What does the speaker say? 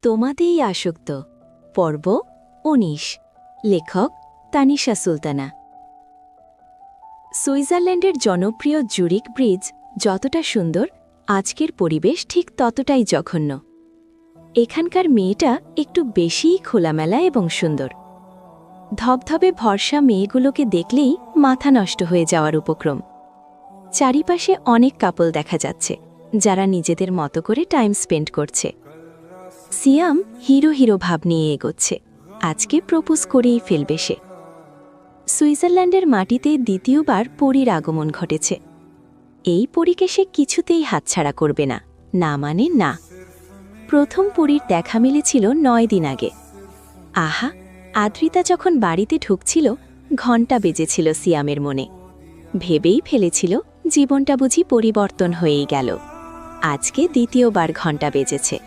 তোমাতেই আসক্ত পর্ব ১৯ লেখক তানিশা সুলতানা। সুইজারল্যান্ডের জনপ্রিয় জুরিক ব্রিজ যতটা সুন্দর, আজকের পরিবেশ ঠিক ততটাই জঘন্য। এখানকার মেয়েটা একটু বেশিই খোলামেলা এবং সুন্দর। ধবধবে ভরসা মেয়েগুলোকে দেখলেই মাথা নষ্ট হয়ে যাওয়ার উপক্রম। চারিপাশে অনেক কাপল দেখা যাচ্ছে, যারা নিজেদের মতো করে টাইম স্পেন্ড করছে। সিয়াম হিরো হিরো ভাব নিয়ে এগোচ্ছে, আজকে প্রপোজ করেই ফেলবে সে। সুইজারল্যান্ডের মাটিতে দ্বিতীয়বার পরীর আগমন ঘটেছে। এই পরীকে সে কিছুতেই হাতছাড়া করবে না, না মানে না। প্রথম পরীর দেখা মিলেছিল ৯ দিন আগে। আহা, আদ্রিতা যখন বাড়িতে ঢুকছিল, ঘণ্টা বেজেছিল সিয়ামের মনে। ভেবেই ফেলেছিল জীবনটা বুঝি পরিবর্তন হয়েই গেল। আজকে দ্বিতীয়বার ঘণ্টা বেজেছে।